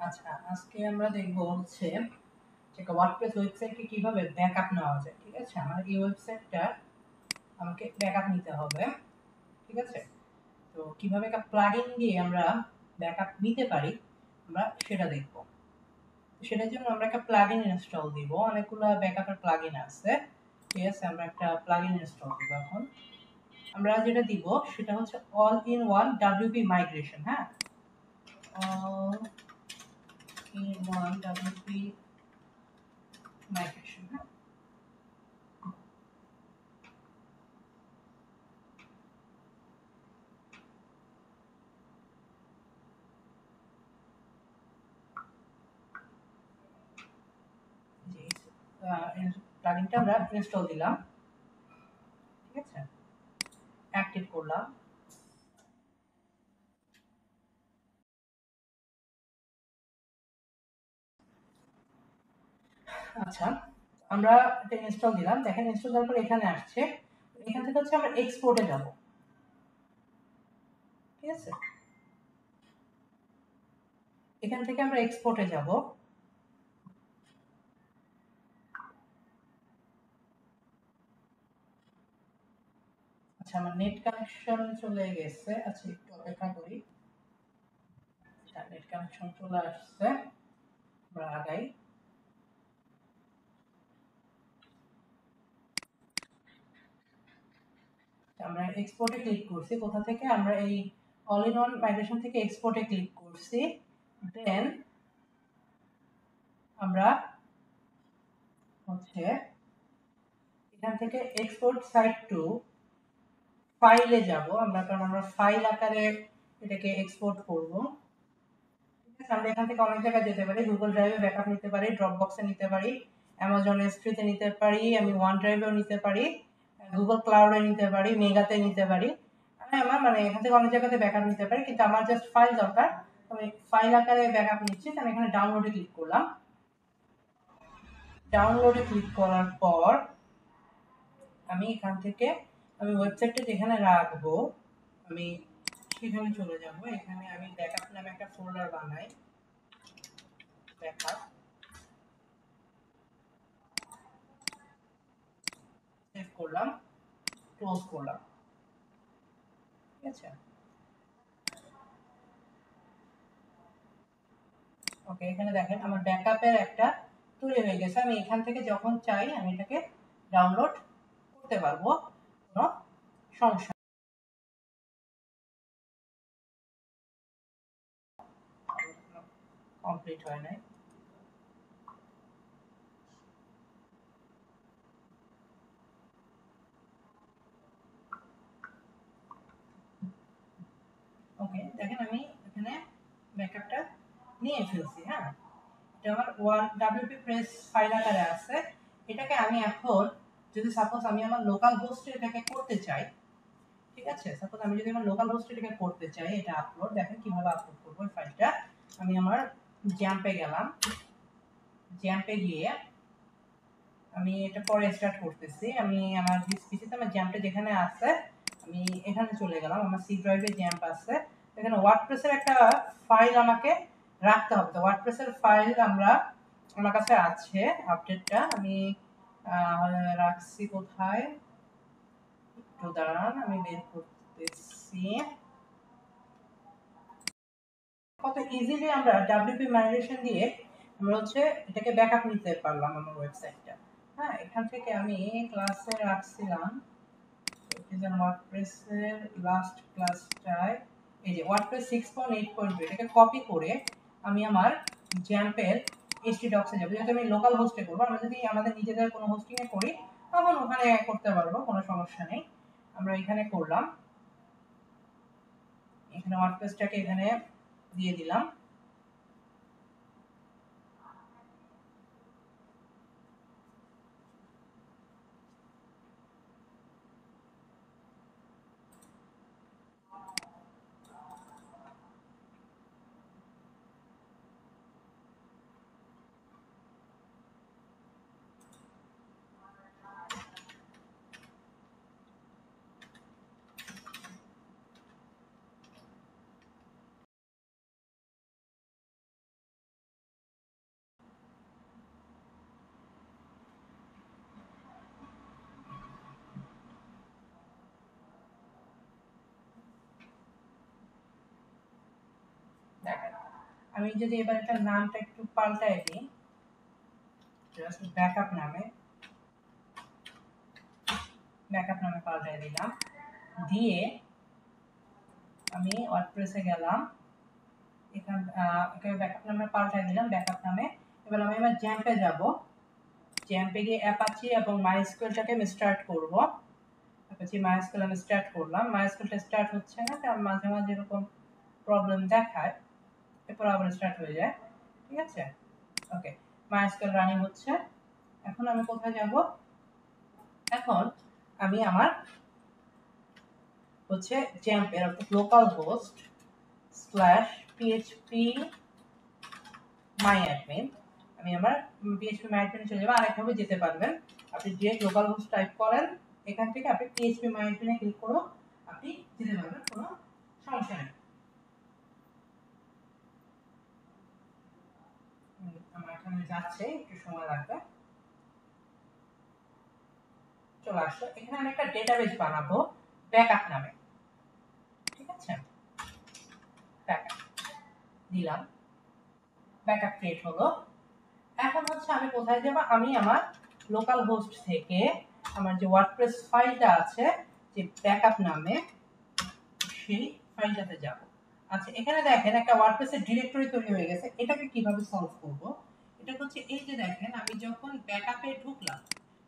আচ্ছা, আজকে আমরা দেখব হচ্ছে যে ওয়ার্ডপ্রেস ওয়েবসাইটকে কিভাবে ব্যাকআপ নেওয়া যায়। ঠিক আছে, আমার এই ওয়েবসাইটটা আমাকে ব্যাকআপ নিতে হবে। ঠিক আছে, তো কিভাবে একটা প্লাগইন দিয়ে আমরা ব্যাকআপ নিতে পারি আমরা সেটা দেখব। সেটার জন্য আমরা একটা প্লাগইন ইনস্টল দিব। অনেকগুলো ব্যাকআপের প্লাগইন আছে। ঠিক আছে, আমরা একটা প্লাগইন ইনস্টল দিব। এখন আমরা যেটা দিব সেটা হচ্ছে all in one WP migration. হ্যাঁ, all in one WP migration. হ্যাঁ, প্লাগইনটা আমরা ইনস্টল দিলাম। ঠিক আছে, অ্যাক্টিভ করলাম। আচ্ছা, আমরা এটা ইনস্টল দিলাম। দেখেন ইনস্টল দেওয়ার পর এখানে আসছে। এখান থেকে হচ্ছে আমরা এক্সপোর্টে যাব। ঠিক আছে, এখান থেকে আমরা এক্সপোর্টে যাব। আচ্ছা, আমার নেট কানেকশন চলে গেছে। আচ্ছা, একটু অপেক্ষা করি। আচ্ছা, নেট কানেকশন চলে আসছে, আমরা আগাই। আমরা এক্সপোর্টে ক্লিক করছি। কোথা থেকে? আমরা এই অল ইন ওয়ান মাইগ্রেশন থেকে এক্সপোর্টে ক্লিক করছি। দেন আমরা হচ্ছে এখান থেকে এক্সপোর্ট সাইট টু ফাইলে যাব আমরা, কারণ আমরা ফাইল আকারে এটাকে এক্সপোর্ট করব। ঠিক আছে, আমরা এখান থেকে অনেক জায়গায় যেতে পারি। গুগল ড্রাইভে ব্যাকআপ নিতে পারি, ড্রপবক্সে নিতে পারি, অ্যামাজন এস3 নিতে পারি, আমি ওয়ান ড্রাইভেও নিতে পারি, গুগল ক্লাউডে নিতে পারি, মেগাতে নিতে পারি। আমি আমার মানে এখান থেকে অনেক জায়গাতে ব্যাকআপ নিতে পারি, কিন্তু আমার জাস্ট ফাইল দরকার। আমি ফাইল আকারে ব্যাকআপ নিচ্ছি। আমি এখানে ডাউনলোডে ক্লিক করলাম। ডাউনলোডে ক্লিক করার পর আমি এখান থেকে আমি ওয়েবসাইটটা যেখানে রাখবো আমি সেখানে চলে যাব। এখানে আমি ব্যাকআপ নামে একটা ফোল্ডার বানাই। ব্যাকআপ সেভ করলাম, ক্লোজ করলাম। ঠিক আছে, ওকে, এখানে দেখেন আমার ব্যাকআপের একটা তৈরি হয়ে গেছে। আমি এখান থেকে যখন চাই আমি এটাকে ডাউনলোড করতে পারবো, কোনো সমস্যা কমপ্লিট হয় নাই। ওকে, দেখেন আমি এখানে ব্যাকআপটা নিয়ে ফেলছি। হ্যাঁ, এটা আমার ওয়ান ডাব্লিউপি প্রেস ফাইল আকারে আছে। এটাকে আমি এখন যদি সাপোজ আমি আমার লোকাল হোস্টে এটাকে করতে চাই। ঠিক আছে, সাপোজ আমি যদি আমার লোকাল হোস্টে এটাকে করতে চাই, এটা আপলোড, দেখেন কিভাবে আপলোড করবো এই ফাইলটা। আমি আমার জ্যাম্পে গেলাম। জ্যাম্পে গিয়ে আমি এটা পরে স্টার্ট করতেছি। আমি আমার পিসিতে আমার জ্যাম্পটা যেখানে আছে আমি এখানে চলে গেলাম। আমার সি ড্রাইভে জ্যাম্প আছে। এখানে ওয়ার্ডপ্রেসের একটা ফাইল আমাকে রাখতে হবে। তো ওয়ার্ডপ্রেসের ফাইল আমার কাছে আছে। আপডেটটা আমি রাখছি কোথায়, একটু দাঁড়ান, আমি বের করতেছি। কত ইজিলি আমরা ডাব্লিউপি মাইগ্রেশন দিয়ে আমরা হচ্ছে এটাকে ব্যাকআপ নিতে পারলাম আমার ওয়েবসাইটটা। হ্যাঁ, এখান থেকে আমি ক্লাসে রাখছিলাম ওয়ার্ডপ্রেসের লাস্ট ক্লাসটায় এই যে ওয়ার্ডপ্রেস 6.8.2 এটাকে কপি করে আমি আমার জ্যাম্পের এইচটি ডক্সে যাবো। যেহেতু আমি লোকাল হোস্টে করবো, আমরা যদি আমাদের নিজেদের কোনো হোস্টিংয়ে করি তখন ওখানে করতে পারবো, কোনো সমস্যা নেই। আমরা এখানে করলাম, এখানে ওয়ার্ডপ্রেসটাকে এখানে দিয়ে দিলাম। আমি যদি এবার একটা নামটা একটু পাল্টাই দিই, জাস্ট ব্যাকআপ নামে পাল্টাই দিলাম, দিয়ে আমি ওয়ার্ডপ্রেসে গেলাম, এখানে ব্যাকআপ নামে পাল্টাই দিলাম, ব্যাকআপ নামে। এবার আমি আমার জ্যাম্পে যাব, জ্যাম্পে গিয়ে অ্যাপাচি এবং মাইস্কুয়েলটাকে আমি স্টার্ট করব। অ্যাপাচি মাইস্কুয়েল আমি স্টার্ট করলাম, মাইস্কুয়েলটা স্টার্ট হচ্ছে না, কারণ মাঝে মাঝে এরকম প্রবলেম দেখায়, এরপর আবার স্টার্ট হয়ে যায়। ঠিক আছে, ওকে, মাইস্কুয়েল রানিং হচ্ছে। এখন আমি কোথায় যাব? এখন আমি আমার হচ্ছে জ্যাম্পের অর্থাৎ লোকাল হোস্ট /php myadmin, আমি আমার php myadmin চলে যাবো। আরেকভাবে যেতে পারবেন, আপনি ডিরেক্ট লোকাল হোস্ট টাইপ করেন, এখান থেকে আপনি php myadmin এ ক্লিক করো, আপনি যেতে পারবেন, কোনো সমস্যা নেই। আমার এখানে যাচ্ছে, একটু সময় লাগবে, চলে আসলো। এখানে আমি একটা ডেটাবেস বানাবো ব্যাকআপ নামে। ঠিক আছে, ব্যাকআপ দিলাম, ব্যাকআপ ক্রিয়েট হলো। এখন হচ্ছে আমি কোথায় যাব? আমি আমার লোকাল হোস্ট থেকে আমার যে ওয়ার্ডপ্রেস ফাইলটা আছে যে ব্যাকআপ নামে, সেই ফাইলটাতে যাব। আচ্ছা, এখানে দেখেন একটা ওয়ার্ডপ্রেসের ডিরেক্টরি তৈরি হয়ে গেছে। এটাকে কিভাবে সলভ করব? এটা হচ্ছে এই যে দেখেন, আমি যখন ব্যাকআপে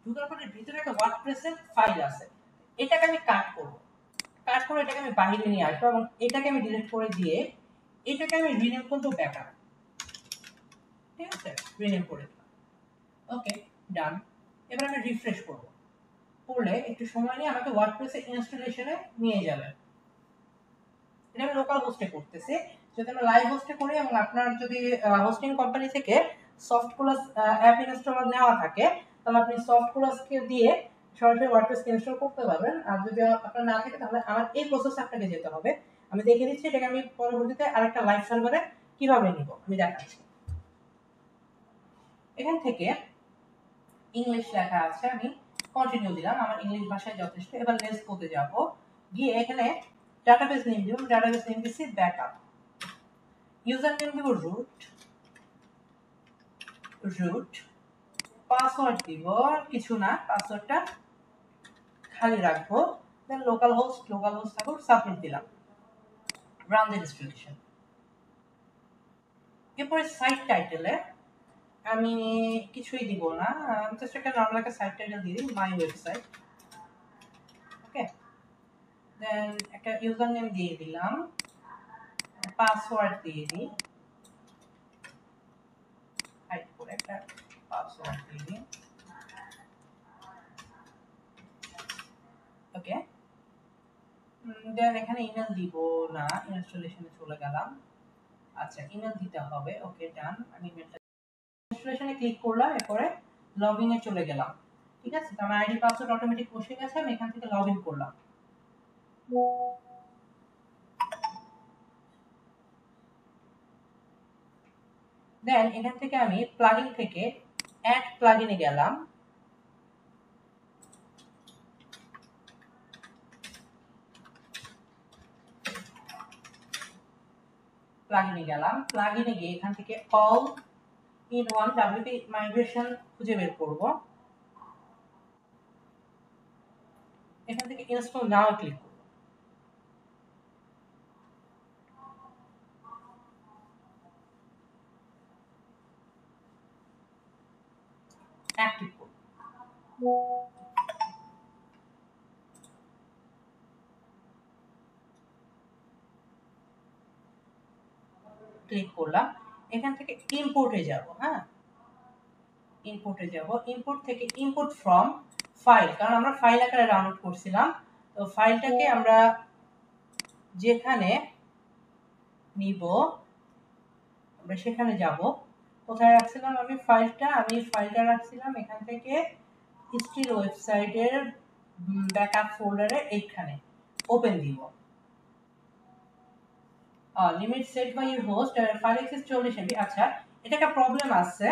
ঢোকার পরে ভিতরে একটা ওয়ার্ডপ্রেসের ফাইল আছে, এটাকে আমি কাট করব, কাট করে এটাকে আমি বাইরে নিয়ে আসবো এবং এটাকে আমি ডিলিট করে দিয়ে এটাকে আমি রিনেম করব ব্যাকআপ। ঠিক আছে, রিনেম করে দিলাম, ওকে, ডান। এবার আমি রিফ্রেশ করব, করলে একটু সময় নিয়ে আমাকে ওয়ার্ডপ্রেসে ইনস্টলেশনে নিয়ে যাবে। এটা আমি লোকাল হোস্টে করতেছি। যদি আমরা লাইভ হোস্টে করি এবং আপনার যদি হোস্টিং কোম্পানি থেকে সফটক্লাস অ্যাপ ইনস্টলার নেওয়া থাকে, তাহলে আপনি সফটক্লাসকে দিয়ে সরাসরি ওয়ার্ডপ্রেস ইনস্টল করতে পারবেন। আর যদি আপনার না থাকে, তাহলে আমার এই প্রসেসে আপনাকে যেতে হবে। আমি দেখিয়ে দিচ্ছি, এটাকে আমি পরবর্তীতে আরেকটা লাইভ সার্ভারে কিভাবে নিব আমি দেখাচ্ছি। এখান থেকে ইংলিশ লেখা আছে, আমি কন্টিনিউ দিলাম, আমার ইংলিশ ভাষায় যথেষ্ট। এবার লেটস কোতে যাব, গিয়ে এখানে ডাটাবেস নেম দিব, ডাটাবেস নেম দিচ্ছি ব্যাকআপ, ইউজার নেম দিব রুট, পাসওয়ার্ড দিব কিছু না, পাসওয়ার্ডটা খালি রাখবো, দেন লোকাল হোস্ট থাকুক, সাবমিট দিলাম, রান দ্য ইনস্টলেশন। এরপরে সাইট টাইটেলে আমি কিছুই দিব না, জাস্ট একটা নরমাল একটা সাইট টাইটেল দিয়ে দিই, মাই ওয়েবসাইট। ওকে, দেন একটা ইউজার নেম দিয়ে দিলাম, পাসওয়ার্ড দিয়ে দিই, টাইপ করে একটা পাসওয়ার্ড দিয়ে দিই। ওকে, দেন এখানে ইমেল দিব না, ইনস্টলেশনে চলে গেলাম। আচ্ছা, ইমেল দিতে হবে, ওকে, ডান। আমি ইমেলটা ইনস্টলেশনে ক্লিক করলাম, এরপরে লগইনে চলে গেলাম। ঠিক আছে, তো আমার আইডি পাসওয়ার্ড অটোমেটিক বসে গেছে, আমি এখান থেকে লগইন করলাম। দেন এখান থেকে আমি প্লাগইন থেকে অ্যাড প্লাগইনে গেলাম, প্লাগইনে গিয়ে এখান থেকে all in one WP migration খুঁজে বের করব। এখান থেকে ইনস্টল নাও ক্লিক করব। অ্যাক্টিভ করব, ক্লিক করলাম। এখান থেকে ইম্পোর্টে যাব, হ্যাঁ, ইম্পোর্ট থেকে ইম্পোর্ট ফ্রম ফাইল, কারণ আমরা ফাইল আকারে ডাউনলোড করছিলাম, তো ফাইলটাকে আমরা যেখানে নিব আমরা সেখানে যাব। কোথায় রাখছিলাম আমি ফাইলটা রাখছিলাম এখান থেকে স্টিল ওয়েবসাইটের ব্যাকআপ ফোল্ডারে, এইখানে ওপেন দিব। Limit set by your host, file access 40 MB। আচ্ছা, এটা একটা প্রবলেম আছে,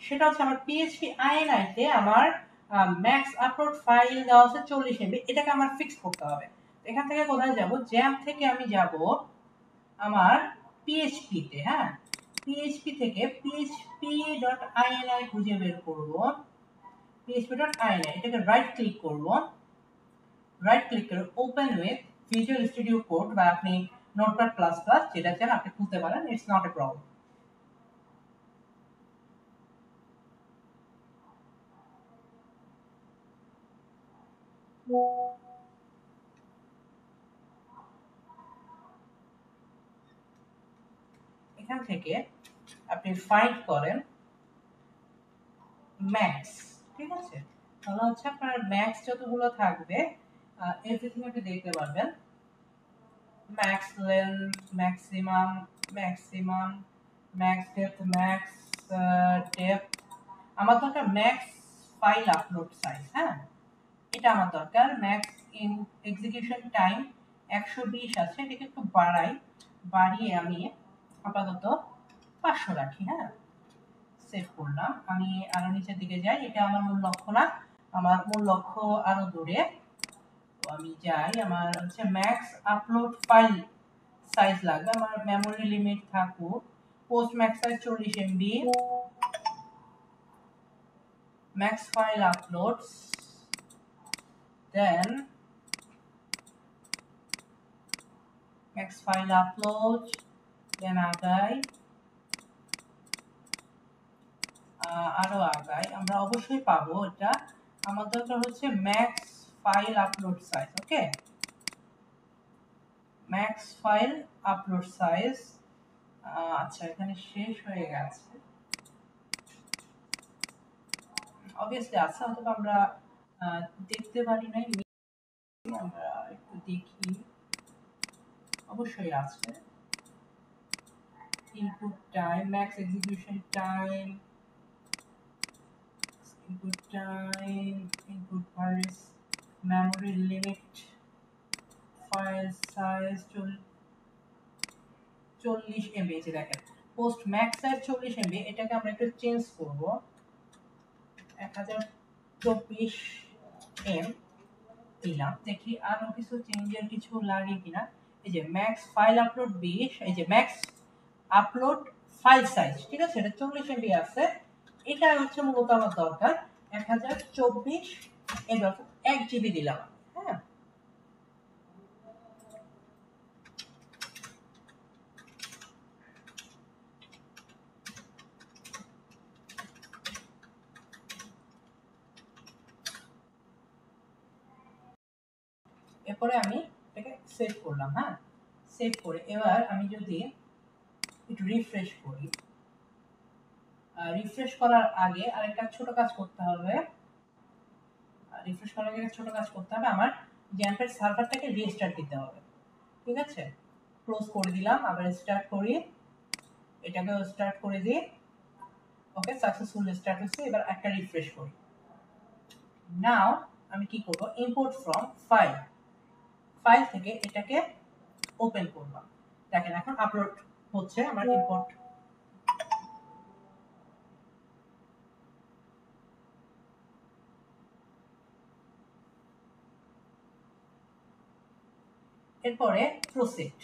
সেটা হচ্ছে আমার পিএইচপি INI তে আমার ম্যাক্স আপলোড ফাইল দেওয়া আছে 40 MB, এটাকে আমার ফিক্স করতে হবে। এখান থেকে কোথায় যাব? জ্যাম্প থেকে আমি যাব আমার পিএইচপি তে, হ্যাঁ, পিএইচপি থেকে php.ini খুঁজে বের করব। php.ini এটাকে রাইট ক্লিক করব, রাইট ক্লিক করে open with visual studio code বা আপনি নোটপ্যাড প্লাস প্লাস যেটা চান আপনি খুলতে পারেন, ইটস নট এ প্রবলেম। এখান থেকে আপনি ফাইন্ড করেন ম্যাক্স, ঠিক আছে? তাহলে হচ্ছে আপনার ম্যাক্স যতগুলো থাকবে এভরিথিং আপনি দেখতে পারবেন। Max length, maximum, maximum, max depth, max depth. আমার দরকার ম্যাক্স ফাইল আপলোড সাইজ, হ্যাঁ এটা আমার দরকার। ম্যাক্স ইন এক্সিকিউশন টাইম 120 আছে, এটাকে একটু বাড়িয়ে আমি আপাতত 500 রাখি, হ্যাঁ সেভ করলাম। আমি আরো নিচের দিকে যাই, এটা আমার মূল লক্ষ্য না, আমার মূল লক্ষ্য আরো দূরে। আমি যাই, আমার হচ্ছে ম্যাক্স আপলোড ফাইল সাইজ লাগবে, আমার মেমোরি লিমিট থাকুক post max size 40 MB. Max file uploads, then max file upload, then আগাই, আরো আগাই, আমরা অবশ্যই পাবো এটা। আমার দরকার হচ্ছে ম্যাক্স ফাইল আপলোড সাইজ, ওকে ম্যাক্স ফাইল আপলোড সাইজ। আচ্ছা এখানে শেষ হয়ে গেছে, অবভিয়াসলি আছে, অথবা আমরা দেখতে পারি নাই, আমরা একটু দেখি, অবশ্যই আছে। Input time, max execution time, input time, input varies, memory limit, file size 40 MB, যে দেখেন পোস্ট ম্যাক্স সাইজ 40 MB, এটাকে আমরা একটু চেঞ্জ করব 1024 M দিলাম, দেখি আরো কিছু চেঞ্জের কিছু লাগে কিনা। এই যে ম্যাক্স ফাইল আপলোড 20, এই যে ম্যাক্স আপলোড ফাইল সাইজ, ঠিক আছে এটা 40 MB আছে, এটা হচ্ছে মূলত আমার দরকার 1024 এর অর্থাৎ 1 জিবি দিলাম, হ্যাঁ এরপরে আমি এটাকে সেভ করলাম, হ্যাঁ সেভ করে এবার আমি যদি একটু রিফ্রেশ করি, রিফ্রেশ করার আগে আরেকটা ছোট কাজ করতে হবে, রিফ্রেশ করার আগে ছোট কাজ করতে হবে, আমার জ্যাম্পের সার্ভারটাকে রিস্টার্ট দিতে হবে, ঠিক আছে ক্লোজ করে দিলাম, আবার স্টার্ট করি, এটাকে স্টার্ট করে দিই, ওকে সাকসেসফুল স্টার্ট হচ্ছে। এবার একটা রিফ্রেশ করি, নাও আমি কি করব, ইম্পোর্ট ফ্রম ফাইল, ফাইল থেকে এটাকে ওপেন করলাম, দেখেন এখন আপলোড হচ্ছে আমার ইম্পোর্ট। এরপরে প্রসিড,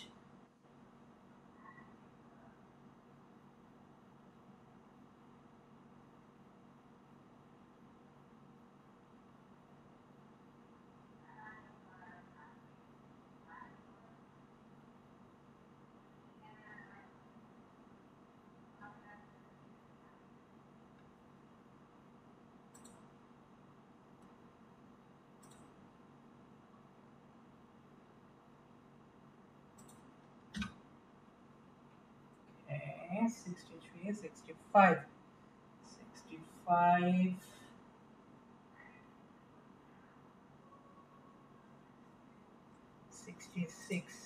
okay 63 65 65 66,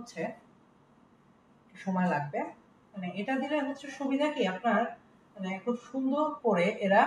হচ্ছে সময় লাগবে। মানে এটা দিলে হচ্ছে সুবিধা কি আপনার, মানে খুব সুন্দর করে এরা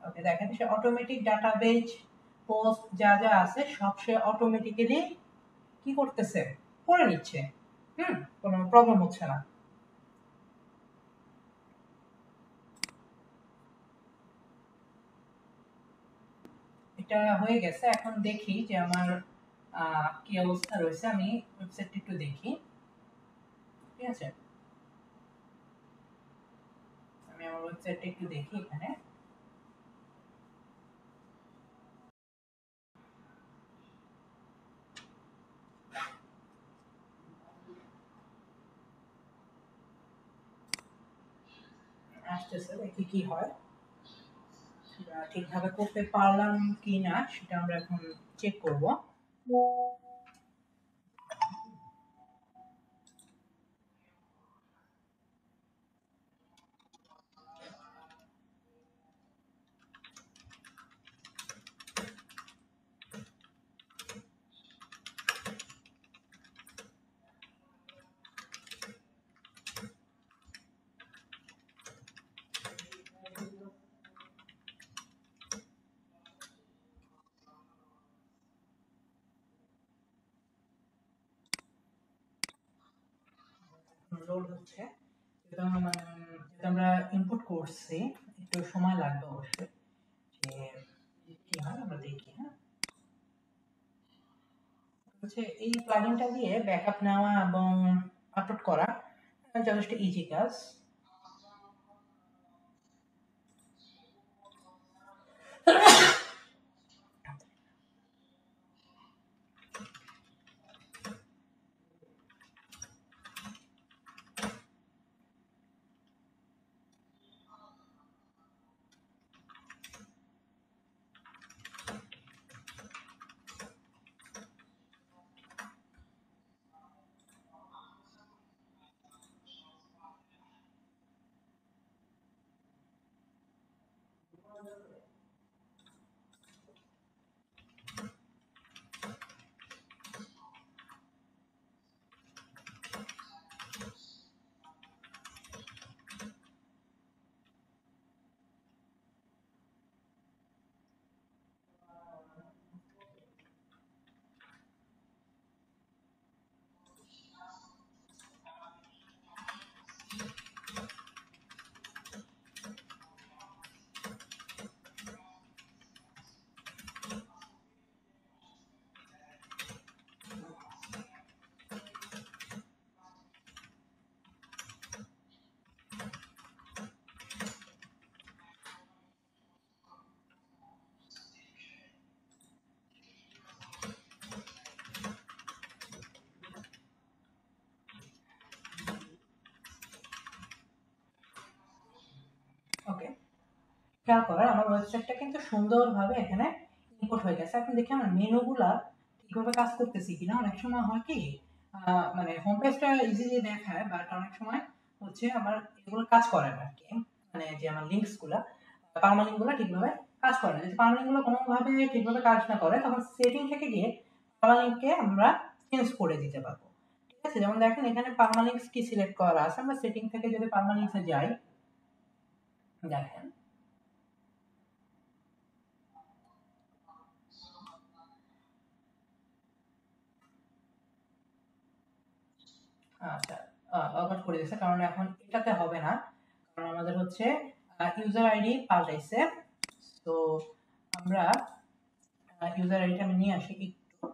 ওকে দেখেন সে অটোমেটিক ডাটাবেজ পোস্ট যা যা আছে সব সে অটোমেটিক্যালি কি করতেছে, করে নিচ্ছে। কোনো প্রবলেম হচ্ছে না। এটা হয়ে গেছে, এখন দেখি যে আমার কি অবস্থা রয়েছে। আমি ওয়েবসাইটটা একটু দেখি, ঠিক আছে? আমি আমার ওয়েবসাইটটা একটু দেখি এখানে। আসতেছে, দেখি কি হয়। ঠিকভাবে করতে পারলাম কি না সেটা আমরা এখন চেক করব। লোড হচ্ছে, যেটা আমরা ইনপুট করছি, একটু সময় লাগবে অবশ্যই। যে কি হয় আমরা দেখি। হ্যাঁ, হচ্ছে এই প্লাগইনটা দিয়ে ব্যাকআপ নেওয়া এবং আপলোড করা যথেষ্ট ইজি কাজ। ওকে, খেয়াল করেন আমার ওয়েবসাইটটা কিন্তু সুন্দরভাবে এখানে ইনপুট হয়ে গেছে। এখন দেখি আমার মেনুগুলা ঠিকভাবে কাজ করতেছি কিনা। অনেক সময় হয় কি, মানে হোম পেজটা ইজিলি দেখায়, বাট অনেক সময় হচ্ছে আমার এগুলো কাজ করে না আর কি। মানে যে আমার লিঙ্কস গুলা, পারমালিঙ্ক গুলা ঠিকভাবে কাজ করে না। যদি পারমালিঙ্ক গুলো কোনোভাবে ঠিকভাবে কাজ না করে, তখন সেটিং থেকে গিয়ে পারমালিঙ্ককে আমরা চেঞ্জ করে দিতে পারবো। ঠিক আছে, যেমন দেখেন এখানে পারমালিঙ্কস কি সিলেক্ট করা আছে। আমরা সেটিং থেকে যদি পারমালিঙ্কসে যাই, দেখেন আচ্ছা, আউট করে দিয়েছে, কারণ এখন এটাতে হবে না। কারণ আমাদের হচ্ছে ইউজার আইডি পাল্টাইছে। তো আমরা ইউজার আইডিটা আমি নিয়ে আসি, একটু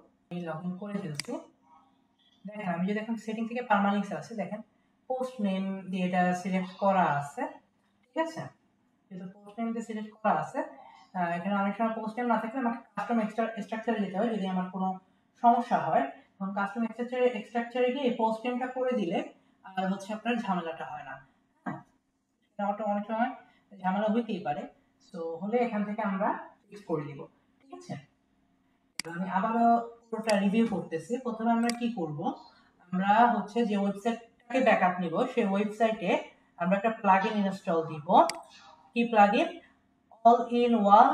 লগ ইন করে ফেলছি। দেখেন আমি যদি এখন সেটিং থেকে পারমানেন্ট আছে, দেখেন পোস্ট নেম দিয়ে এটা সিলেক্ট করা আছে, ঠিক আছে? যেহেতু পোস্ট নেম দিয়ে সিলেক্ট করা আছে, এখানে অনেক সময় পোস্ট নেম না থাকলে আমাকে কাস্টম স্ট্রাকচারে যেতে হয় যদি আমার কোনো সমস্যা হয়। তখন কাস্টম স্ট্রাকচারে গিয়ে পোস্ট নেমটা করে দিলে আর হচ্ছে আপনার ঝামেলাটা হয় না। হ্যাঁ, এটা অনেক সময় ঝামেলা হইতেই পারে, সো হলে এখান থেকে আমরা ফিক্স করে দিব, ঠিক আছে? আমি আবারও পুরোটা রিভিউ করতেছি। প্রথমে আমরা কি করব, আমরা হচ্ছে যে ওয়েবসাইটটাকে ব্যাকআপ নিব, সেই ওয়েবসাইটে আমরা একটা প্লাগইন ইনস্টল দিব। কি plugin? All in one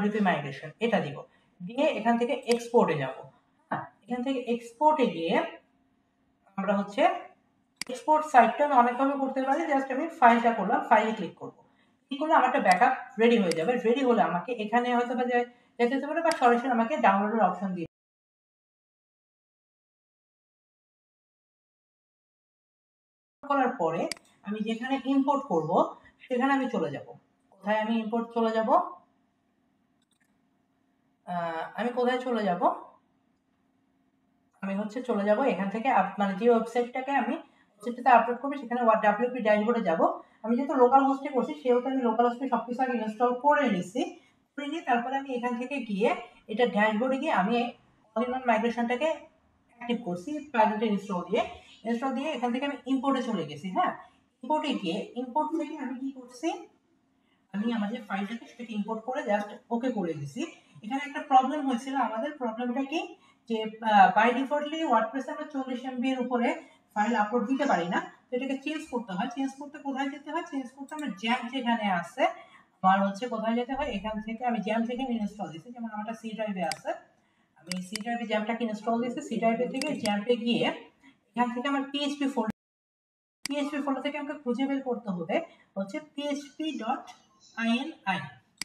WP migration, এটা দিব। দিয়ে এখান থেকে এক্সপোর্টে যাব। হ্যাঁ, এখান থেকে এক্সপোর্টে গিয়ে আমরা হচ্ছে এক্সপোর্ট সাইটটা আমি অনেকভাবে করতে পারি। জাস্ট আমি ফাইলটা করলাম, ফাইলে ক্লিক করব। ক্লিক করলে আমার একটা ব্যাকআপ রেডি হয়ে যাবে। রেডি হলে আমাকে এখানে হয়তো বা যেতে পারে বা সরাসরি আমাকে ডাউনলোডের অপশন দিয়ে করার পরে আমি যেখানে ইম্পোর্ট করব সেখানে আমি চলে যাব। কোথায় আমি ইম্পোর্ট চলে যাব? আমি কোথায় চলে যাব? আমি হচ্ছে চলে যাব এখান থেকে, মানে যে ওয়েবসাইটটাকে আমি ওয়েবসাইটটাতে আপলোড করব সেখানে WP ড্যাশবোর্ডে যাব। আমি যেহেতু লোকাল হোস্টে করছি সেহেতু আমি লোকাল হোস্টে সবকিছু আগে ইনস্টল করে নিছি। করে নিয়ে তারপরে আমি এখান থেকে গিয়ে এটা ড্যাশবোর্ডে গিয়ে আমি অল ইন ওয়ান মাইগ্রেশনটাকে অ্যাক্টিভ করছি প্লাগইনটা ইনস্টল দিয়ে এখান থেকে আমি ইম্পোর্টে চলে গেছি। হ্যাঁ, ইম্পোর্টে গিয়ে ইম্পোর্ট থেকে আমি কি করছি, আমি আমাদের ফাইলটাকে সেটাকে ইম্পোর্ট করে জাস্ট ওকে করে দিছি। এখানে একটা প্রবলেম হয়েছিল আমাদের। প্রবলেমটা কি, যে বাই ডিফল্টলি ওয়ার্ডপ্রেসে আমরা 40 MB এর উপরে ফাইল আপলোড দিতে পারি না। তো এটাকে চেঞ্জ করতে হয়। চেঞ্জ করতে কোথায় যেতে হয়? চেঞ্জ করতে আমরা জ্যাম যেখানে আছে, আমার হচ্ছে কোথায় যেতে হয়, এখান থেকে আমি জ্যাম থেকে ইনস্টল দিয়েছি। যেমন আমার সি ড্রাইভে আছে, আমি সি ড্রাইভে জ্যামটাকে ইনস্টল দিয়েছি। সি ড্রাইভে থেকে জ্যামে গিয়ে এখান থেকে আমার পিএইচপি ফোল্ডার থেকে আমাকে খুঁজে বের করতে হবে হচ্ছে php.ini।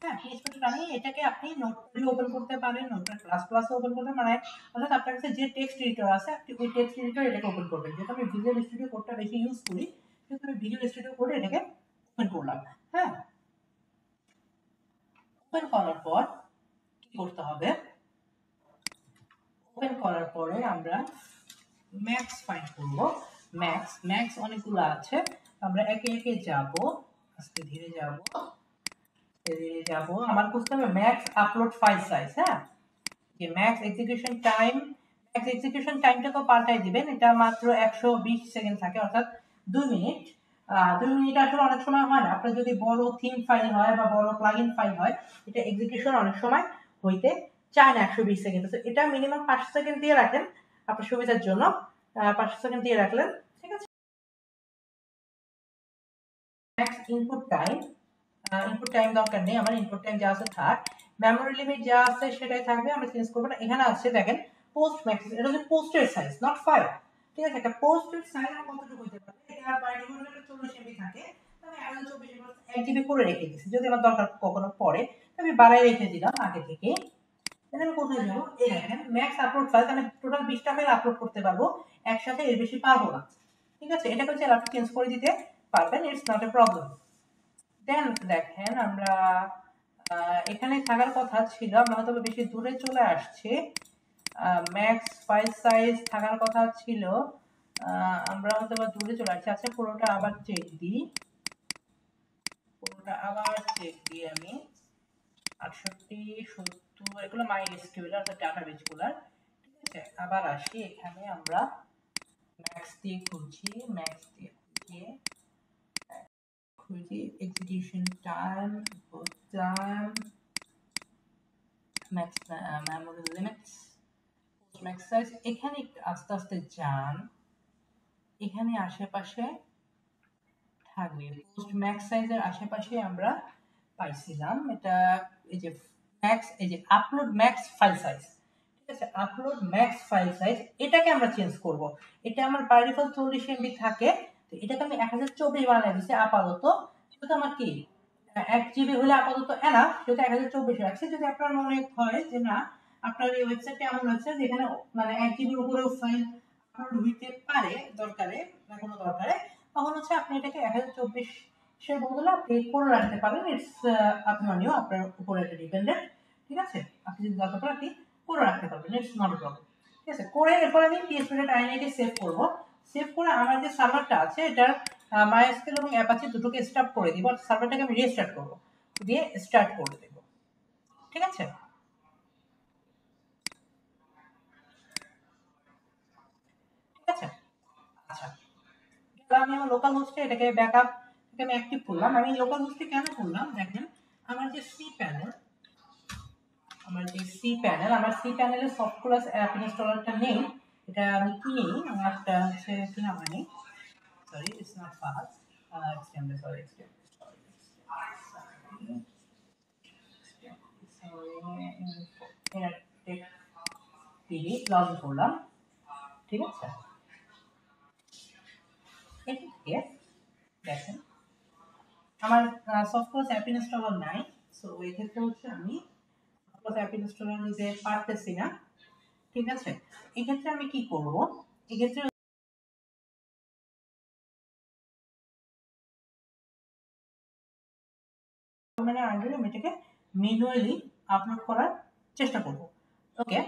হ্যাঁ, php.ini, এটাকে আপনি নোটপ্যাডে ওপেন করতে পারেন, নোটপ্যাড প্লাস প্লাস ওপেন করতে পারেন। অর্থাৎ আপনার কাছে যে টেক্সট এডিটর আছে আপনি ওই টেক্সট এডিটর এটাকে ওপেন করবেন। যেহেতু আমি ভিজুয়াল স্টুডিও কোডটা বেশি ইউজ করি সেহেতু আমি ভিজুয়াল স্টুডিও কোডে এটাকে ওপেন করলাম। হ্যাঁ, ওপেন করার পর কি করতে হবে, ওপেন করার পরে আমরা ম্যাক্স ফাইন্ড করব। ম্যাক্স অনেকগুলো আছে, আমরা একে একে যাব, আজকে ধীরে যাব। আমার খুঁজতে হবে ম্যাক্স আপলোড ফাইল সাইজ। হ্যাঁ, যে ম্যাক্স এক্সিকিউশন টাইমটা তো পাল্টাই দিবেন। এটা মাত্র 120 সেকেন্ড থাকে, অর্থাৎ 2 মিনিট। 2 মিনিট আসলে অনেক সময় হয় না। আপনার যদি বড় থিম ফাইল হয় বা বড় প্লাগইন ফাইল হয়, এটা এক্সিকিউশন অনেক সময় হইতে চায় না 120 সেকেন্ড। তো এটা মিনিমাম 5 সেকেন্ড দিয়ে রাখেন আপনার সুবিধার জন্য। 5 সেকেন্ড দিয়ে রাখলেন, ঠিক আছে? ম্যাক্স ইনপুট টাইম দরকার নেই আমার, ইনপুট টাইম যা আছে থাক। মেমোরি লিমিট যা আছে সেটাই থাকবে, আমরা চেঞ্জ করব না। এখানে আছে দেখেন পোস্ট ম্যাক্স, এটা হচ্ছে পোস্টের সাইজ, নট ফাইল। ঠিক আছে, একটা পোস্টের সাইজ কতটুকু হতে পারে, এটা বাই ডিফল্ট 40 MB থাকে। আমি আগে 24 1 GB করে রেখে দিয়েছি, যদি আমার দরকার কখনো পড়ে আমি বাড়াই রেখে দিলাম আগে থেকে। তাহলে আমি কোথায় যাবো, এই দেখেন ম্যাক্স আপলোড ফাইল, আমি টোটাল 20টা ফাইল আপলোড করতে পারবো একসাথে, এর বেশি পারবো না। ঠিক আছে, এটাকে হচ্ছে আপনি চেঞ্জ করে দিতে পারবেন, ইটস নট এ প্রবলেম। দেন দেখেন আমরা এখানে থাকার কথা ছিল, আমরা হয়তো বেশি দূরে চলে আসছি। ম্যাক্স ফাইল সাইজ থাকার কথা ছিল, আমরা হয়তো দূরে চলে আসছি। আচ্ছা, পুরোটা আবার চেক দিই আমি 68 70 এগুলো মাই এসকিউএল অর্থাৎ ডাটাবেস গুলার। ঠিক আছে, আবার আসি এখানে, আমরা ম্যাক্স দিয়ে খুঁজি execution time, max memory limits, max size. এখানে আস্তে আস্তে যান, এখানে আশেপাশে থাকবে পোস্ট ম্যাক্স সাইজের আশেপাশে আমরা পাইছিলাম এটা। এই যে ম্যাক্স, এই যে আপলোড ম্যাক্স ফাইল সাইজ, ঠিক আছে, আপলোড ম্যাক্স ফাইল সাইজ, এটাকে আমরা চেঞ্জ করব। এটা আমার বাই ডিফল্ট 40 MB থাকে, তো এটাকে আমি 1024 বানাই দিচ্ছি আপাতত। সেটা আমার কি 1 GB হলে আপাতত এনা, সেটা 1024 রাখছি। যদি আপনার মনে হয় যে না, আপনার এই ওয়েবসাইটে এমন হচ্ছে যেখানে মানে 1 GB এর উপরেও ফাইল আপলোড হইতে পারে দরকারে বা কোনো দরকারে, তখন হচ্ছে আপনি এটাকে 1024 সেই বন্ধুরা আপনি করে রাখতে পারেন, ইটস আপনার নিয়েও আপনার উপরে এটা ডিপেন্ডেন্ট। ঠিক আছে, আপনি যদি দরকার পড়ে আপনি করে রাখতে পারবেন, ইটস নট প্রবলেম। ঠিক আছে, করে এরপর আমি পিএসপিটা আইনিকে সেভ করব। সেভ করে আমার যে সার্ভারটা আছে এটার মাইএসকিউএল এবং অ্যাপাচি দুটোকে স্টপ করে দিব, সার্ভারটাকে আমি রিস্টার্ট করব, দিয়ে স্টার্ট করে দেব। ঠিক আছে, ঠিক আছে। আচ্ছা, আমি আমার লোকাল হোস্টে এটাকে ব্যাকআপ আমি অ্যাক্টিভ করলাম। আমি লোকাল হোস্টে কেন করলাম দেখেন, আমার যে সি প্যানেল, আমার সি প্যানেলের সফটওয়্যার অ্যাপ ইনস্টলারটা নেই, এটা আমি কিনি, আমারটা হচ্ছে কিনা হয়নি, sorry it's not fast, extended, sorry log in করলাম। ঠিক আছে, এদিকে দেখেন আমার সফটওয়্যার অ্যাপ ইনস্টলার নাই, সো এই ক্ষেত্রে হচ্ছে আমি সফটওয়্যার অ্যাপ ইনস্টলার নিতে পারতেছি না। ঠিক আছে, এই ক্ষেত্রে আমি কি করব, এই ক্ষেত্রে মানে আগে আমি এটাকে ম্যানুয়ালি আপলোড করার চেষ্টা করব। ওকে,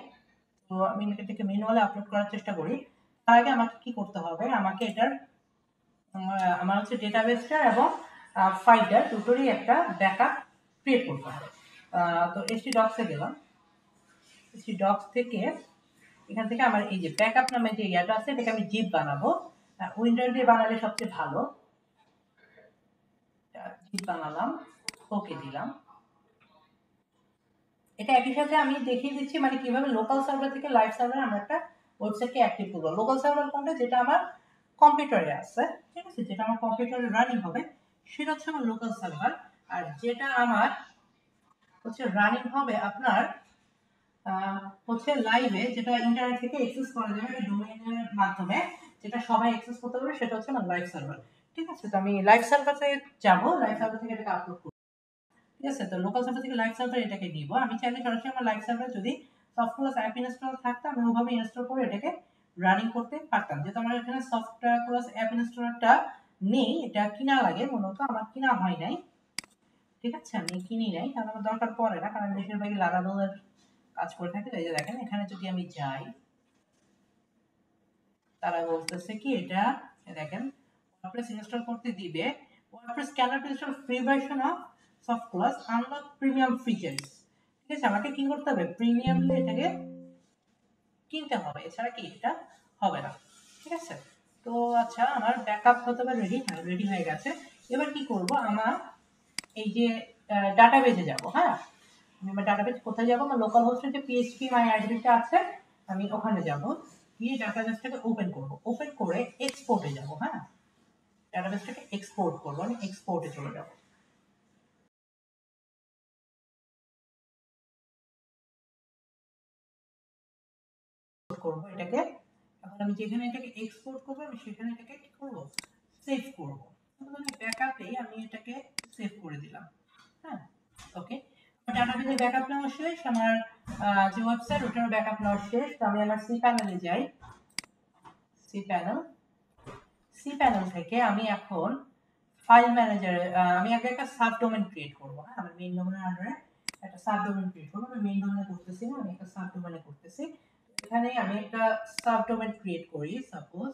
তো আমি এটাকে ম্যানুয়ালি আপলোড করার চেষ্টা করি। তার আগে আমাকে কি করতে হবে, আমাকে এটার আমার হচ্ছে ডেটাবেসটা এবং ফাইলটা দুটোরই একটা ব্যাকআপ ক্রিয়েট করতে হবে। তো এসটি ডক্সে গেলাম, এসটি ডক্স থেকে এখান থেকে আমার এই যে ব্যাকআপ নামে যে ইয়াটা আছে এটাকে আমি জিপ বানাবো, উইন্ডোজ দিয়ে বানালে সবচেয়ে ভালো। জিপ বানালাম, ওকে দিলাম। এটা একই সাথে আমি দেখিয়ে দিচ্ছি মানে কিভাবে লোকাল সার্ভার থেকে লাইভ সার্ভারে আমরা একটা ওয়েবসাইটকে অ্যাক্টিভ করবো। লোকাল সার্ভার কোনটা, যেটা আমার কম্পিউটারে আছে, ঠিক আছে, যেটা আমার কম্পিউটারে রানিং হবে সেটা হচ্ছে আমার লোকাল সার্ভার। আর যেটা আমার হচ্ছে রানিং হবে আপনার হচ্ছে লাইভে, যেটা ইন্টারনেট থেকে অ্যাক্সেস করা যাবে ডোমেইনের মাধ্যমে, যেটা সবাই অ্যাক্সেস করতে পারবে, সেটা হচ্ছে আমার লাইভ সার্ভার। ঠিক আছে, তো আমি লাইভ সার্ভারে যাব, লাইভ সার্ভার থেকে এটাকে আপলোড করব। ঠিক আছে, তো লোকাল সার্ভার থেকে লাইভ সার্ভার এটাকে নিব। আমি চাইলে সরাসরি আমার লাইভ সার্ভার যদি সফটওয়্যার অ্যাপ ইনস্টল থাকতো আমি ওভাবে ইনস্টল করে এটাকে রানিং করতে পারতাম। যেহেতু আমার এখানে সফটওয়্যার অ্যাপ ইনস্টলারটা নেই, এটা কিনা লাগে, মূলত আমার কিনা হয় নাই। ঠিক আছে, আমি কিনি নাই কারণ আমার দরকার পড়ে না, কারণ বেশিরভাগই লারাভেলের কাজ করে থাকে। এই যে দেখেন এখানে যদি আমি যাই, তারা বলতেছে কি এটা দেখেন ওয়ার্ডপ্রেস ইনস্টল করতে দিবে, WordPress cannot install free version of software unlock premium features. ঠিক আছে, আমাকে কি করতে হবে, প্রিমিয়াম এটাকে কিনতে হবে, এছাড়া কি এটা হবে না। ঠিক আছে, তো আচ্ছা আমার ব্যাকআপ হতে হবে রেডি, রেডি হয়ে গেছে। এবার কি করব, আমার এই যে ডাটাবেজে যাব, হ্যাঁ আমি আমার ডাটাবেজ কোথায় যাব, আমার লোকাল হোস্টের যে পিএইচপি মাই আইডিটা আছে আমি ওখানে যাব, গিয়ে ডাটাবেসটাকে ওপেন করব, ওপেন করে এক্সপোর্টে যাব। হ্যাঁ, ডাটাবেসটাকে এক্সপোর্ট করব, আমি এক্সপোর্টে চলে যাব, করব এটাকে। এখন আমি যেখানে এটাকে এক্সপোর্ট করব আমি সেখানে এটাকে কি করব, সেভ করব। তাহলে আমি ব্যাকআপে আমি এটাকে সেভ করে দিলাম। হ্যাঁ, ওকে, ডাটাবেসের ব্যাকআপ নেওয়া শেষ, আমার যে ওয়েবসাইট ওটার ব্যাকআপ নেওয়া শেষ। তো আমি আমার সি প্যানেলে যাই, সি প্যানেল, সি প্যানেল থেকে আমি এখন ফাইল ম্যানেজারে আমি আগে একটা সাবডোমেন ক্রিয়েট করব। হ্যাঁ, আমার মেইন ডোমেনের আন্ডারে একটা সাবডোমেন ক্রিয়েট করব। আমি মেইন ডোমেনে করতেছি না, আমি একটা সাবডোমেনে করতেছি। এখানে আমি একটা সাবডোমেন ক্রিয়েট করি, সাপোজ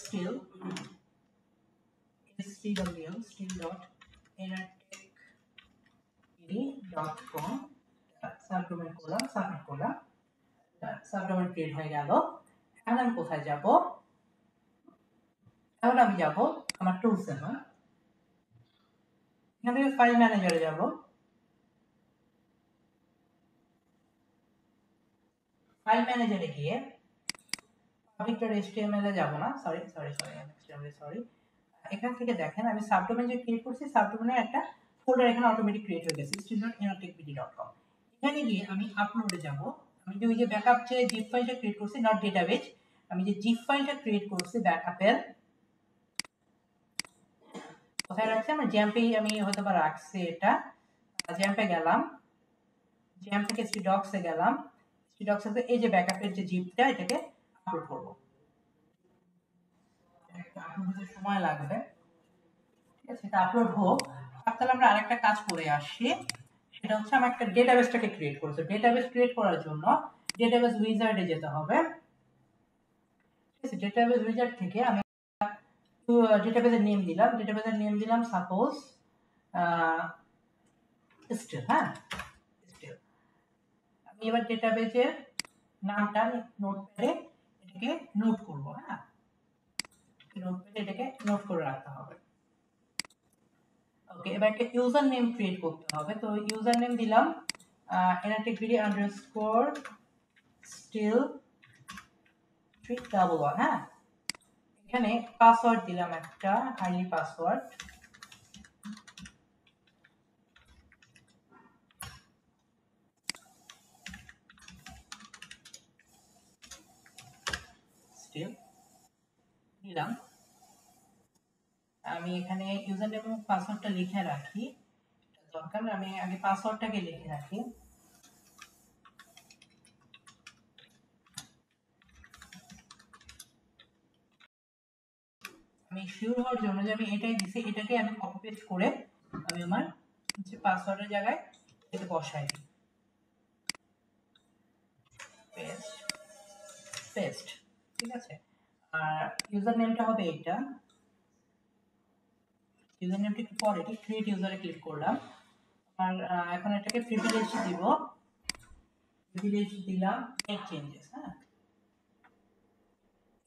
স্টিল stwl.enertech.com সাবডোমেন করলাম, সাবমিট করলাম, সাবডোমেন ক্রিয়েট হয়ে গেল। এখন আমি কোথায় যাব, এখন আমি যাব আমার টুলসে। হ্যাঁ, এখান থেকে ফাইল ম্যানেজারে যাব, ফাইল ম্যানেজারে গিয়ে পাবলিক.html এ যাব না, সরি সরি সরি সরি, এখান থেকে দেখেন আমি সাবডোমেন যে ক্রিয়েট করছি সাবডোমেনের একটা ফোল্ডার এখানে অটোমেটিক ক্রিয়েট হয়ে গেছে, steel.enertechbd.com। এখানে গিয়ে আমি আপলোডে যাব, আমি যে ওই যে ব্যাকআপ যে জিপ ফাইলটা ক্রিয়েট করছি, নট ডেটাবেজ, আমি যে জিপ ফাইলটা ক্রিয়েট করছি ব্যাকআপের, কোথায় রাখছি, আমার জ্যাম্পেই আমি হয়তো বা রাখছি, এটা জ্যাম্পে গেলাম, জ্যাম্প থেকে ডক্সে গেলাম, ডক্সে এই যে ব্যাকআপের যে জিপটা এটাকে আপলোড করব। আপলোড হতে সময় লাগবে, ঠিক আছে? এটা আপলোড হোক, তাহলে আমরা আরেকটা কাজ করে আসি। সেটা হচ্ছে আমার একটা ডেটাবেসটাকে ক্রিয়েট করতে। ডেটাবেস ক্রিয়েট করার জন্য ডেটাবেস উইজার্ডে যেতে হবে, ঠিক আছে? ডেটাবেস উইজার্ড থেকে আমি ডেটাবেসের নেম দিলাম সাপোজ স্টিল, হ্যাঁ স্টিল। আমি এবার ডেটাবেসের নামটা নোটপ্যাডে এটাকে নোট করব, হ্যাঁ নোটপ্যাডে এটাকে নোট করে রাখতে হবে। ওকে, এবার একটা ইউজার নেম ক্রিয়েট করতে হবে। তো ইউজার নেম দিলাম inactivity_still 311, হ্যাঁ। এখানে পাসওয়ার্ড দিলাম একটা আইডি পাসওয়ার্ড, স্টিল দিলাম। আমি এখানে ইউজার নেম এবং পাসওয়ার্ডটা লিখে রাখি, দরকার আমি আগে পাসওয়ার্ডটাকে লিখে রাখি। আমি শিওর হওয়ার জন্য যে আমি এটাই দিছি, এটাকে আমি কপি পেস্ট করে আমি আমার হচ্ছে পাসওয়ার্ডের জায়গায় এটা বসাই দিই, পেস্ট পেস্ট, ঠিক আছে? আর ইউজার নেমটা হবে এটা, ইউজার নেমটা একটু পরে ক্রিয়েট ইউজারে ক্লিক করলাম। আর এখন এটাকে প্রিভিলেজ দিব, প্রিভিলেজ দিলাম মেক চেঞ্জেস, হ্যাঁ।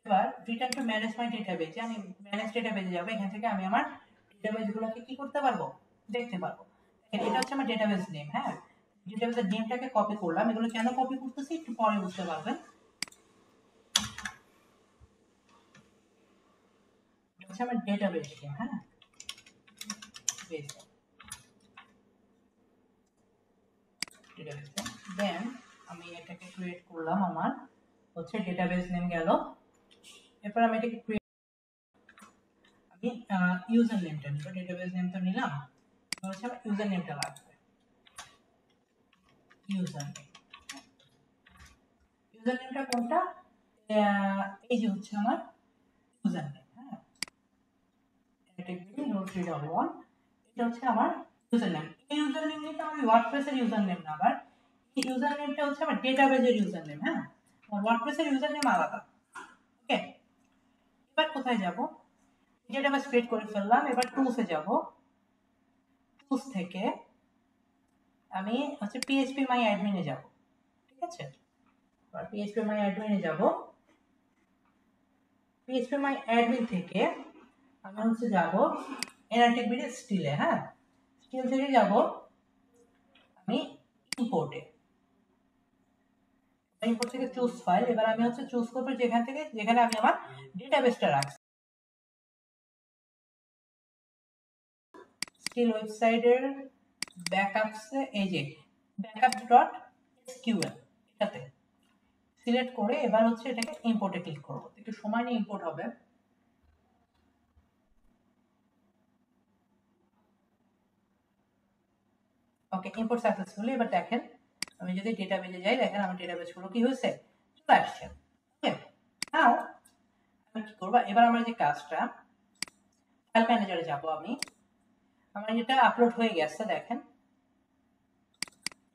এবার রিটার্ন টু ম্যানেজ মাই ডেটাবেজে আমি ম্যানেজ ডেটাবেজে যাব। এখান থেকে আমি আমার ডেটাবেসগুলোকে কি করতে পারবো, দেখতে পারবো। এটা হচ্ছে আমার ডেটাবেস নেম, হ্যাঁ। ডেটাবেসের নেমটাকে কপি করলাম। এগুলো কেন কপি করতেছি একটু পরে বুঝতে পারবেন। এটা হচ্ছে আমার ডেটাবেস নেম, হ্যাঁ বেস ডেটাবেস নেম। দেন আমি এটাকে ক্রিয়েট করলাম, আমার হচ্ছে ডেটাবেস নেম গেল। এরপর আমি এটাকে আমি ইউজার নেমটা নিব, ডেটাবেস নেম তো নিলাম, হচ্ছে আমার ইউজার নেমটা লাগবে। ইউজার নেম, ইউজার নেমটা কোনটা, এই যে হচ্ছে আমার ইউজার নেম, হ্যাঁ note311, এটা হচ্ছে আমার ইউজার নেম। এই ইউজার নেম কিন্তু আমার ওয়ার্ডপ্রেসের ইউজার নেম না, আবার এই ইউজার নেমটা হচ্ছে আমার ডেটাবেজের ইউজার নেম, হ্যাঁ ওয়ার্ডপ্রেসের ইউজার নেম আলাদা। ওকে, এবার কোথায় যাব, ডেটাবেস ক্রিয়েট করে ফেললাম। এবার টুলসে যাব, টুলস থেকে আমি হচ্ছে পিএইচপি মাই অ্যাডমিনে যাব, ঠিক আছে? আর পিএইচপি মাই অ্যাডমিনে যাব, পিএইচপি মাই অ্যাডমিন থেকে আমি হচ্ছে যাব এনআরটিভিডি স্টিলে, হ্যাঁ স্টিল থেকে যাব আমি ইম্পোর্টে, ইম্পোর্ট থেকে চুজ ফাইল। এবার আমি হচ্ছে চুজ করব যেখান থেকে যেখানে আমি আমার ডেটাবেসটা রাখছি। স্টিল ওয়েবসাইটের ব্যাকআপসে এই যে backups.sql এটাতে সিলেক্ট করে এবার হচ্ছে এটাকে ইম্পোর্টে ক্লিক করব। একটু সময় নিয়ে ইম্পোর্ট হবে। ওকে, ইম্পোর্ট সাকসেসফুলি। এবার দেখেন আমি যদি ডেটাবেসে যাই, দেখেন আমার ডেটাবেসগুলো কি হয়েছে, চলে আসছে। ওকে, নাও আমি কি করব, এবার আমার যে কাজটা ফাইল ম্যানেজারে যাব আমি, আমার যেটা আপলোড হয়ে গেছে দেখেন,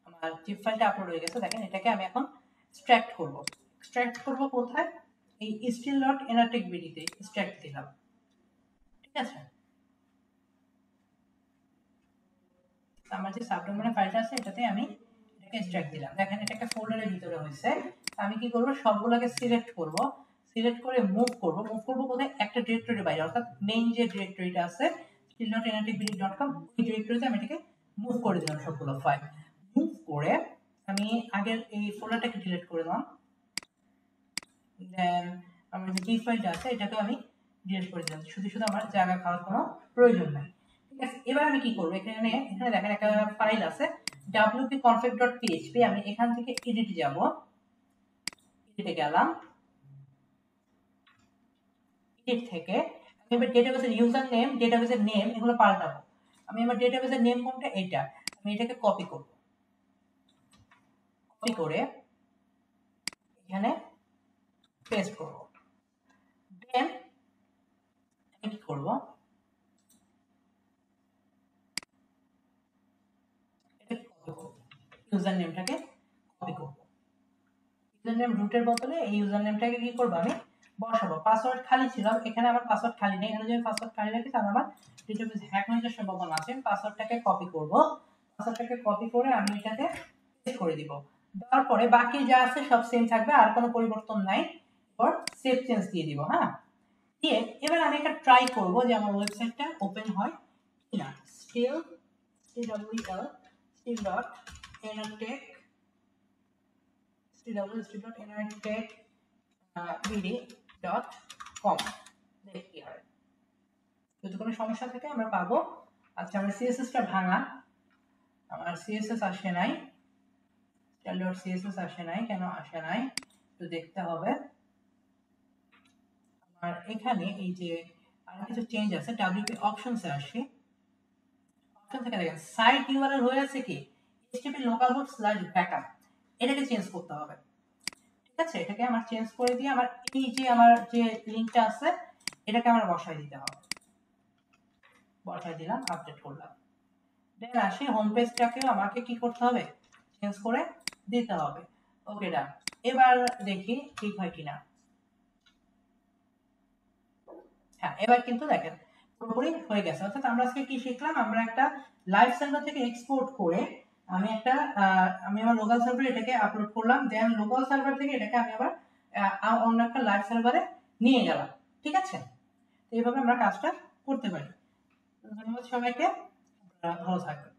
আমার জিপ ফাইলটা আপলোড হয়ে গেছে দেখেন, এটাকে আমি এখন এক্সট্রাক্ট করব। এক্সট্রাক্ট করব কোথায়, এই still.nrtecbd তে এক্সট্রাক্ট দিলাম, ঠিক আছে? আমার যে সাবডোমেনে ফাইলটা আছে এটাতে আমি এটাকে এক্সট্রাক্ট দিলাম। দেখেন এটা একটা ফোল্ডারের ভিতরে হয়েছে। আমি কি করব, সবগুলোকে সিলেক্ট করব, সিলেক্ট করে মুভ করব। মুভ করব কোথায়, একটা ডিরেক্টরির বাইরে, অর্থাৎ মেইন যে ডিরেক্টরিটা আছে still.nrtecbd.com ওই ডিরেক্টরিতে আমি এটাকে মুভ করে দিলাম সবগুলো ফাইল। মুভ করে আমি আগের এই ফোল্ডারটাকে ডিলিট করে দিলাম। দেন আমার যে জি ফাইলটা আছে এটাকে আমি ডিলিট করে দিলাম, শুধু শুধু আমার জায়গা খাওয়ার কোনো প্রয়োজন নাই, ঠিক আছে? এবার আমি কি করব, এখানে এখানে দেখেন একটা ফাইল আছে wp-config.php, আমি এখান থেকে এডিটে যাব, এডিটে গেলাম, এডিট থেকে আমি এবার ডেটাবেসের ইউজার নেম, ডেটাবেসের নেম এগুলো পাল্টাবো। আমি আমার ডেটাবেসের নেম কোনটা, এটা আমি এটাকে কপি করব, কপি করে এখানে পেস্ট করব। দেন কি করব, ইউজার নেমটাকে কপি করব, ইউজার নেম রুটের বদলে এই ইউজার নেমটাকে কি করব আমি বসাবো। পাসওয়ার্ড খালি ছিল, এখানে আমার পাসওয়ার্ড খালি নেই, এখানে যদি পাসওয়ার্ড খালি রাখি তাহলে আমার ডেটাবেস হ্যাক হয়ে যাওয়ার সম্ভাবনা আছে। পাসওয়ার্ডটাকে কপি করব, পাসওয়ার্ডটাকে কপি করে আমি এটাতে পেস্ট করে দিব। দেওয়ার পরে বাকি যা আছে সব সেম থাকবে, আর কোনো পরিবর্তন নাই। এরপর সেভ চেঞ্জ দিয়ে দিব। হ্যাঁ, দিয়ে এবার আমি একটা ট্রাই করব যে আমার ওয়েবসাইটটা ওপেন হয় কিনা। স্টিল still.nrtech.bd.com দেখি কি হয়। যদি কোনো সমস্যা থাকে আমরা পাবো। আচ্ছা, আমার সিএসএসটা ভাঙা, আমার সিএসএস আসে নাই, style.css আসে নাই, কেন আসে নাই তো দেখতে হবে। আর এখানে এই যে আর কিছু চেঞ্জ আছে, wp অপশনসে আসি, অপশন থেকে দেখেন সাইট ইউআরএল হয়ে আছে কি http localhost/backup, এটাকে চেঞ্জ করতে হবে। ঠিক আছে, এটাকে আমার চেঞ্জ করে দিয়ে আমার এই যে আমার যে লিংকটা আছে এটাকে আমার বসাই দিতে হবে। বসাই দিলাম, আপডেট করলাম, দেন আসি হোম পেজটাকেও আমাকে কি করতে হবে, চেঞ্জ করে দিতে হবে। ওকে ডান। এবার দেখি ঠিক হয় কিনা। হ্যাঁ, এবার কিন্তু দেখেন পুরোপুরি হয়ে গেছে। অর্থাৎ আমরা আজকে কি শিখলাম, আমরা একটা লাইভ সার্ভার থেকে এক্সপোর্ট করে আমি আমার লোকাল সার্ভারে এটাকে আপলোড করলাম, দেন লোকাল সার্ভার থেকে এটাকে আমি আবার অন্য একটা লাইভ সার্ভারে নিয়ে গেলাম। ঠিক আছে, এইভাবে আমরা কাজটা করতে পারি। ধন্যবাদ সবাইকে, ভালো থাকবেন।